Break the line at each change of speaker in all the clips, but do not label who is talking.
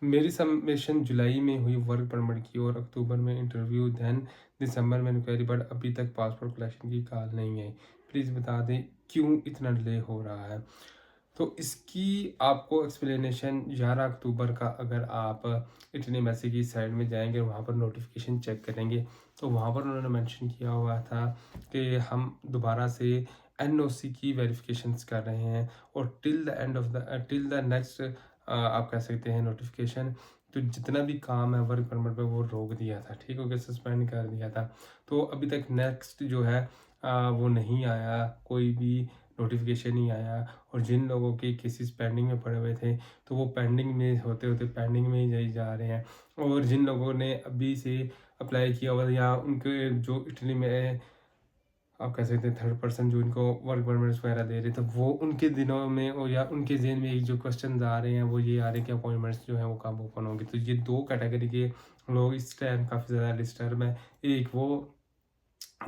मेरी सबमिशन जुलाई में हुई वर्क परमिट की और अक्टूबर में इंटरव्यू, देन दिसंबर में इंक्वायरी, बट अभी तक पासपोर्ट कलेक्शन की कॉल नहीं आई। प्लीज़ बता दें क्यों इतना डिले हो रहा है। तो इसकी आपको एक्सप्लेनेशन 11 अक्टूबर का, अगर आप इटली एम्बेसी की साइड में जाएंगे वहाँ पर नोटिफिकेशन चेक करेंगे तो वहाँ पर उन्होंने मेंशन किया हुआ था कि हम दोबारा से एनओसी की वेरिफिकेशंस कर रहे हैं और टिल द नेक्स्ट आप कह सकते हैं नोटिफिकेशन, तो जितना भी काम है वर्क परमिट पे वो रोक दिया था, ठीक हो गया, सस्पेंड कर दिया था। तो अभी तक नेक्स्ट जो है वो नहीं आया, कोई भी नोटिफिकेशन नहीं आया। और जिन लोगों के केसेस पेंडिंग में पड़े हुए थे तो वो पेंडिंग में होते होते पेंडिंग में ही जाई जा रहे हैं। और जिन लोगों ने अभी से अप्लाई किया हुआ या उनके जो इटली में आप कह सकते हैं थर्ड पर्सन जो इनको वर्क परमिट्स वगैरह दे रहे थे, वो उनके दिनों में और या उनके जेन में एक जो क्वेश्चन आ रहे हैं वो ये आ रहे हैं कि अपॉइंटमेंट्स जो है वो कब ओपन होंगे। तो ये दो कैटेगरी के लोग इस टाइम काफ़ी ज़्यादा डिस्टर्ब हैं। एक वो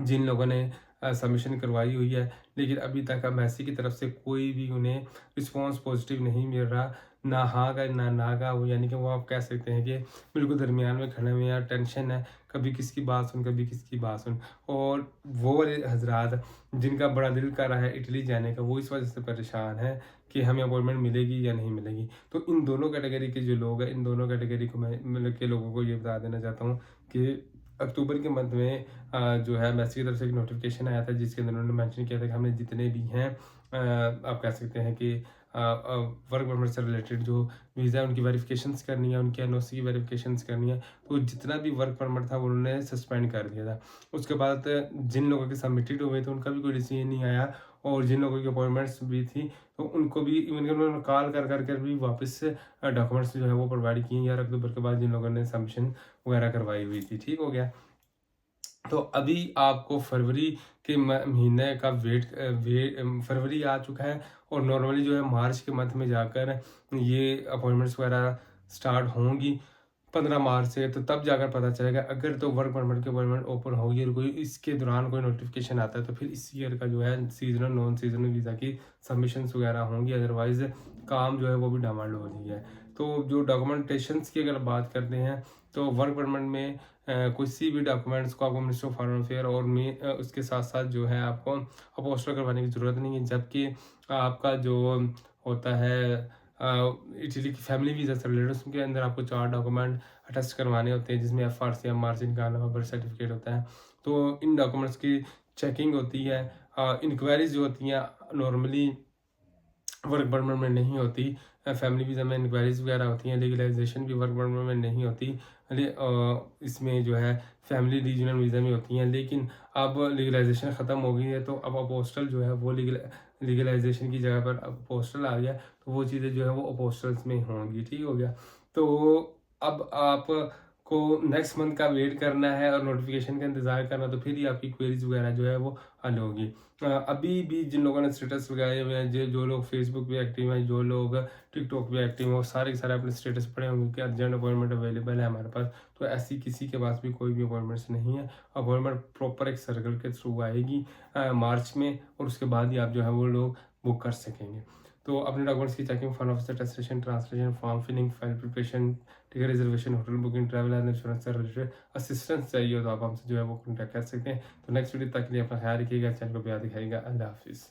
जिन लोगों ने सबमिशन करवाई हुई है लेकिन अभी तक एम्बेसी की तरफ से कोई भी उन्हें रिस्पांस पॉजिटिव नहीं मिल रहा, ना हाँ का ना का, वो यानी कि वो आप कह सकते हैं कि बिल्कुल दरमियान में खड़े हुए हैं, टेंशन है, कभी किसकी बात सुन कभी किसकी बात सुन। और वो वाले हजरात जिनका बड़ा दिल कर रहा है इटली जाने का, वो इस वजह से परेशान है कि हमें अपॉइंटमेंट मिलेगी या नहीं मिलेगी। तो इन दोनों कैटेगरी के जो लोग हैं, इन दोनों कैटेगरी को मैं मतलब के लोगों को ये बता देना चाहता हूँ कि अक्टूबर के मंथ में जो है एम्बेसी की तरफ से एक नोटिफिकेशन आया था जिसके अंदर उन्होंने मेंशन किया था कि हमने जितने भी हैं आप कह सकते हैं कि वर्क परमिट से रिलेटेड जो वीज़ा है उनकी वेरिफिकेशंस करनी है, उनकी एनओसी की वेरिफिकेशंस करनी है। तो जितना भी वर्क परमिट था वो उन्होंने सस्पेंड कर दिया था। उसके बाद जिन लोगों के सबमिटेड हुए थे उनका भी कोई डिसीजन नहीं आया और जिन लोगों की अपॉइंटमेंट्स भी थी तो उनको भी इवन उन्होंने कॉल कर कर भी वापस डॉक्यूमेंट्स जो है वो प्रोवाइड किए 11 अक्टूबर के बाद जिन लोगों ने सबमिशन वगैरह करवाई हुई थी। ठीक हो गया। तो अभी आपको फरवरी के महीने का फरवरी आ चुका है और नॉर्मली जो है मार्च के मंथ में जाकर ये अपॉइंटमेंट्स वगैरह स्टार्ट होंगी 15 मार्च से। तो तब जाकर पता चलेगा अगर तो वर्क परमिट की अपॉइंटमेंट ओपन होगी और कोई इसके दौरान कोई नोटिफिकेशन आता है तो फिर इस ईयर का जो है सीजनल नॉन सीजनल वीज़ा की सबमिशंस वगैरह होंगी, अदरवाइज काम जो है वो भी डामाडोल हो रही है। तो जो डॉक्यूमेंटेशंस की अगर बात करते हैं तो वर्क परमिट में किसी भी डॉक्यूमेंट्स को आपको मिनिस्ट्री ऑफ फॉरेन अफेयर और में उसके साथ साथ जो है आपको अपोस्टल करवाने की ज़रूरत नहीं है। जबकि आपका जो होता है इटली की फैमिली वीज़ा से रिलेटेड उसके अंदर आपको 4 डॉक्यूमेंट अटेस्ट करवाने होते हैं जिसमें एफआरसी, मार्जिन का अलावा बर्थ सर्टिफिकेट होता है। तो इन डॉक्यूमेंट्स की चेकिंग होती है। इंक्वायरीज जो होती हैं नॉर्मली वर्क परमिट में नहीं होती, फैमिली वीज़ा में इंक्वायरीज वगैरह होती हैं, लीगलाइजेशन भी वर्क परमिट में नहीं होती। इसमें जो है फैमिली रीजनल वीज़ा में होती हैं। लेकिन अब लीगलाइजेशन ख़त्म हो गई है तो अब अपोस्टल जो है वो लीगलाइजेशन की जगह पर अपोस्टल आ गया, तो वो चीज़ें जो है वो अपोस्टल्स में होंगी। ठीक हो गया। तो अब आप को नेक्स्ट मंथ का वेट करना है और नोटिफिकेशन का इंतज़ार करना, तो फिर ही आपकी क्वेरीज वगैरह जो है वो हल होगी। अभी भी जिन लोगों ने स्टेटस लगाए हुए हैं, जो लोग फेसबुक पे एक्टिव हैं, जो लोग टिकटॉक पे एक्टिव हैं, वो सारे के सारे अपने स्टेटस पढ़े होंगे कि अर्जेंट अपॉइंटमेंट अवेलेबल है हमारे पास। तो ऐसी किसी के पास भी कोई भी अपॉइंटमेंट्स नहीं है। अपॉइंटमेंट प्रॉपर एक सर्कल के थ्रू आएगी मार्च में और उसके बाद ही आप जो है वो लोग बुक कर सकेंगे। तो अपने डॉक्यूमेंट्स की checking, form officer attestation, translation, form filling, file preparation, ticket reservation, hotel booking, travel and insurance से रिलेटेड असिस्टेंस चाहिए हो तो आप हमसे जो है वो कॉन्टैक्ट कर सकते हैं। तो नेक्स्ट वीडियो तक के लिए अपना ख्याल रखिएगा, चैनल को प्यार दिखाइएगा। अल्लाह हाफिज़।